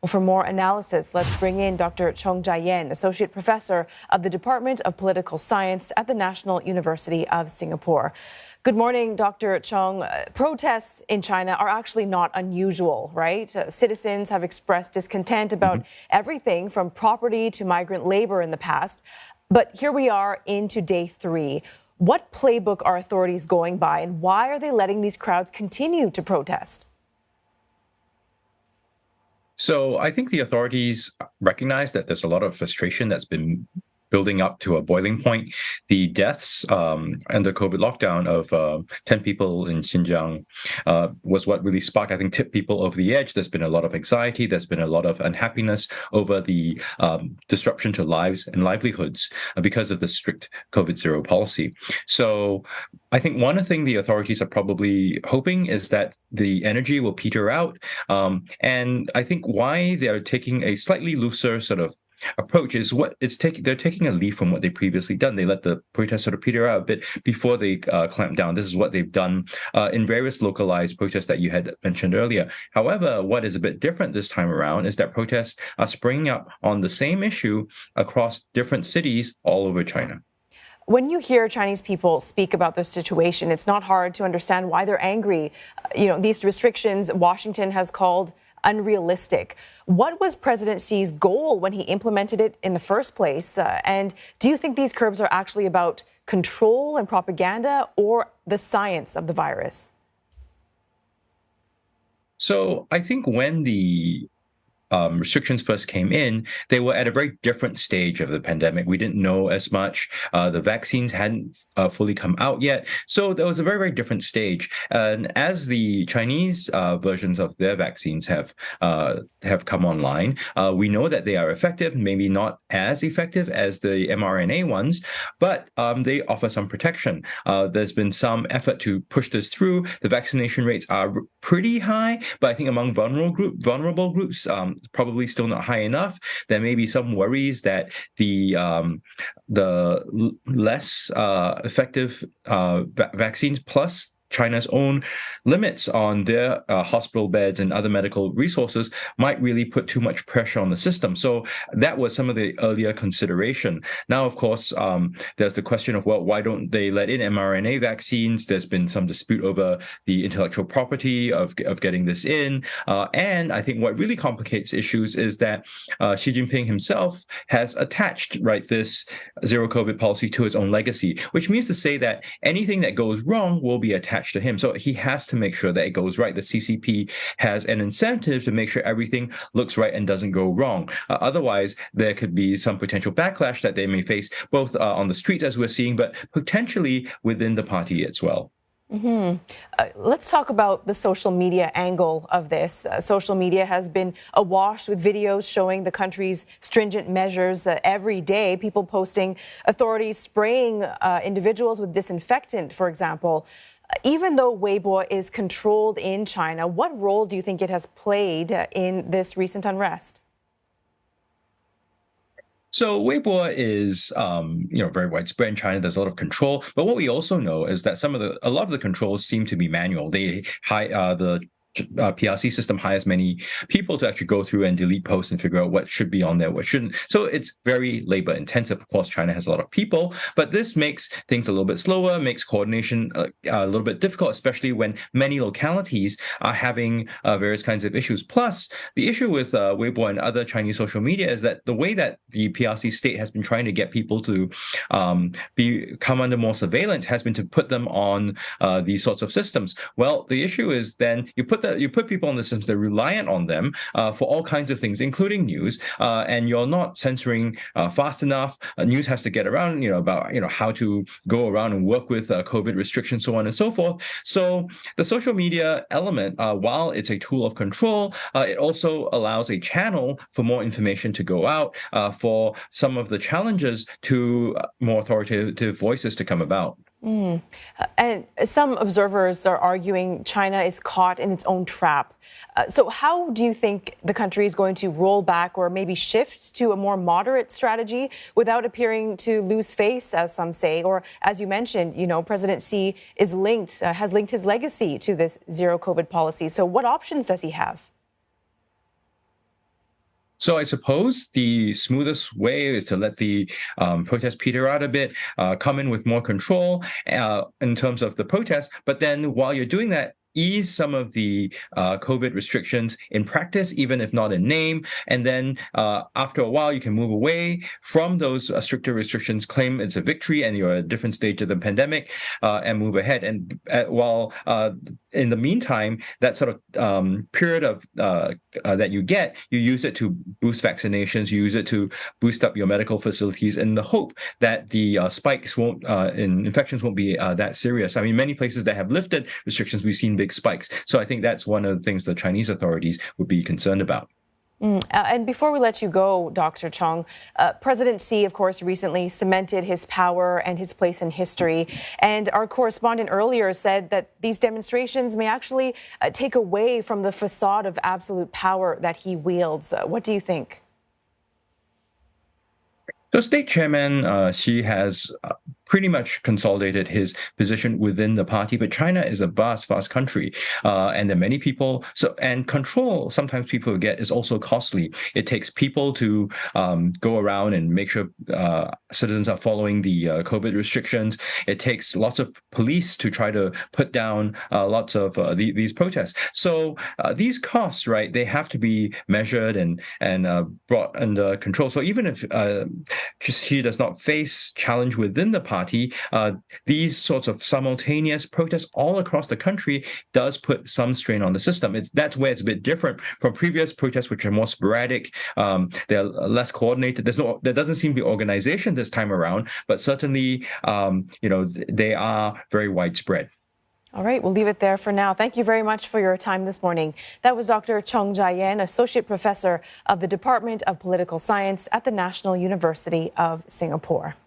Well, for more analysis, let's bring in Dr. Chong Ja Ian, Associate Professor of the Department of Political Science at the National University of Singapore. Good morning, Dr. Chong. Protests in China are actually not unusual, right? Citizens have expressed discontent about everything from property to migrant labor in the past. But here we are into day 3. What playbook are authorities going by, and why are they letting these crowds continue to protest? So I think the authorities recognize that there's a lot of frustration that's been building up to a boiling point. The deaths and the COVID lockdown of 10 people in Xinjiang was what really sparked, I think, tipped people over the edge. There's been a lot of anxiety. There's been a lot of unhappiness over the disruption to lives and livelihoods because of the strict COVID-0 policy. So I think one thing the authorities are probably hoping is that the energy will peter out. And I think why they're taking a slightly looser sort of approach is they're taking a leaf from what they previously done. They let the protests sort of peter out a bit before they clamp down. This is what they've done in various localized protests that you had mentioned earlier. However, what is a bit different this time around is that protests are springing up on the same issue across different cities all over China. When you hear Chinese people speak about this situation, it's not hard to understand why they're angry. These restrictions Washington has called unrealistic. What was President Xi's goal when he implemented it in the first place? And do you think these curbs are actually about control and propaganda or the science of the virus? So I think when the restrictions first came in, they were at a very different stage of the pandemic. We didn't know as much. The vaccines hadn't fully come out yet. So there was a very, very different stage. And as the Chinese versions of their vaccines have come online, we know that they are effective, maybe not as effective as the mRNA ones, but they offer some protection. There's been some effort to push this through. The vaccination rates are pretty high, but I think among vulnerable groups, probably still not high enough. There may be some worries that the less effective vaccines plus China's own limits on their hospital beds and other medical resources might really put too much pressure on the system. So that was some of the earlier consideration. Now, of course, there's the question of, well, why don't they let in mRNA vaccines? There's been some dispute over the intellectual property of getting this in. And I think what really complicates issues is that Xi Jinping himself has attached, this zero COVID policy to his own legacy, which means to say that anything that goes wrong will be attached to him. So he has to make sure that it goes right. The CCP has an incentive to make sure everything looks right and doesn't go wrong. Otherwise, there could be some potential backlash that they may face, both on the streets, as we're seeing, but potentially within the party as well. Let's talk about the social media angle of this. Social media has been awash with videos showing the country's stringent measures every day. People posting authorities spraying individuals with disinfectant, for example. Even though Weibo is controlled in China, what role do you think it has played in this recent unrest? So Weibo is, very widespread in China. There's a lot of control, but what we also know is that a lot of the controls seem to be manual. The PRC system hires many people to actually go through and delete posts and figure out what should be on there, what shouldn't. So it's very labor intensive. Of course, China has a lot of people, but this makes things a little bit slower, makes coordination a little bit difficult, especially when many localities are having various kinds of issues. Plus, the issue with Weibo and other Chinese social media is that the way that the PRC state has been trying to get people to come under more surveillance has been to put them on these sorts of systems. Well, the issue is then you put people on the systems that are reliant on them for all kinds of things, including news, and you're not censoring fast enough. News has to get around, about how to go around and work with COVID restrictions, so on and so forth. So the social media element, while it's a tool of control, it also allows a channel for more information to go out, for some of the challenges to more authoritative voices to come about. And some observers are arguing China is caught in its own trap. So how do you think the country is going to roll back or maybe shift to a more moderate strategy without appearing to lose face, as some say? Or as you mentioned, President Xi has linked his legacy to this zero COVID policy. So what options does he have? So I suppose the smoothest way is to let the protest peter out a bit, come in with more control in terms of the protest. But then while you're doing that, ease some of the COVID restrictions in practice, even if not in name. And then after a while, you can move away from those stricter restrictions, claim it's a victory and you're at a different stage of the pandemic, and move ahead. And while in the meantime, that sort of period of that you use it to boost vaccinations, you use it to boost up your medical facilities in the hope that the spikes won't in infections won't be that serious. I mean, many places that have lifted restrictions, we've seen big spikes. So I think that's one of the things the Chinese authorities would be concerned about. And before we let you go, Dr. Chong, President Xi, of course, recently cemented his power and his place in history. And our correspondent earlier said that these demonstrations may actually take away from the facade of absolute power that he wields. What do you think? So State Chairman Xi has pretty much consolidated his position within the party, but China is a vast, vast country, and there are many people. So, and control, sometimes people forget, is also costly. It takes people to go around and make sure citizens are following the COVID restrictions. It takes lots of police to try to put down lots of these protests. So these costs, right, they have to be measured and brought under control. So even if Xi does not face challenge within the party, these sorts of simultaneous protests all across the country does put some strain on the system. That's where it's a bit different from previous protests, which are more sporadic. They're less coordinated. There doesn't seem to be organization this time around, but certainly, they are very widespread. All right, we'll leave it there for now. Thank you very much for your time this morning. That was Dr. Chong Ja Ian, Associate Professor of the Department of Political Science at the National University of Singapore.